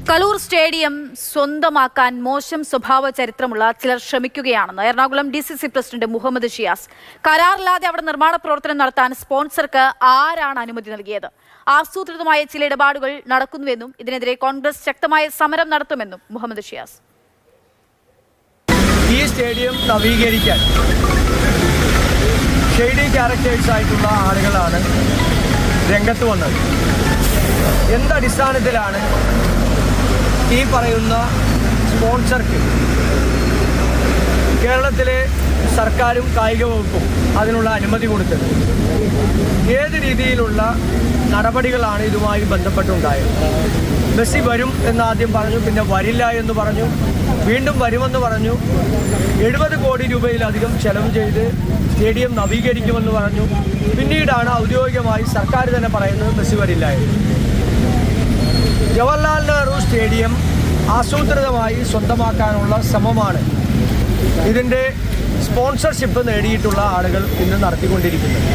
Kalur stadium സ്വന്തമാക്കാൻ മോശം സ്വഭാവ ചരിത്രമുള്ള ചിലർ ശ്രമിക്കുകയാണെന്ന് എറണാകുളം DCC പ്രസിഡന്റ് മുഹമ്മദ് ഷിയാസ്. കരാറില്ലാതെ അവിടെ നിർമ്മാണ പ്രവർത്തനം നടത്താൻ സ്പോൺസർക്ക് ആരാണ് അനുമതി നൽകിയത്? ആസൂത്രിതമായ ചില ഇടപാടുകൾ നടക്കുന്നുവെന്നും ഇതിനെതിരെ കോൺഗ്രസ് ശക്തമായ സമരം നടത്തുമെന്നും മുഹമ്മദ് ഷിയാസ്. ഈ സ്റ്റേഡിയം നവീകരിക്കാൻ ഷെയ്ഡി ക്യാരക്ടേഴ്സ് ആയിട്ടുള്ള ആളുകളാണ് രംഗത്ത് വന്നത്. എന്തടിസ്ഥാനത്തിലാണ് ഈ പറയുന്ന സ്പോൺസർക്ക് കേരളത്തിലെ സർക്കാരും കായിക വകുപ്പും അതിനുള്ള അനുമതി കൊടുത്തത്? ഏത് രീതിയിലുള്ള നടപടികളാണ് ഇതുമായി ബന്ധപ്പെട്ടുണ്ടായത്? മെസ്സി വരും എന്നാദ്യം പറഞ്ഞു, പിന്നെ വരില്ല എന്ന് പറഞ്ഞു, വീണ്ടും വരുമെന്ന് പറഞ്ഞു. 70 കോടി രൂപയിലധികം ചെലവ് ചെയ്ത് സ്റ്റേഡിയം നവീകരിക്കുമെന്ന് പറഞ്ഞു. പിന്നീടാണ് ഔദ്യോഗികമായി സർക്കാർ തന്നെ പറയുന്നത് മെസ്സി വരില്ല എന്ന്. ജവഹർലാൽ നെഹ്റു സ്റ്റേഡിയം ആസൂത്രിതമായി സ്വന്തമാക്കാനുള്ള ശ്രമമാണ് ഇതിൻ്റെ സ്പോൺസർഷിപ്പ് നേടിയിട്ടുള്ള ആളുകൾ ഇന്ന് നടത്തിക്കൊണ്ടിരിക്കുന്നത്.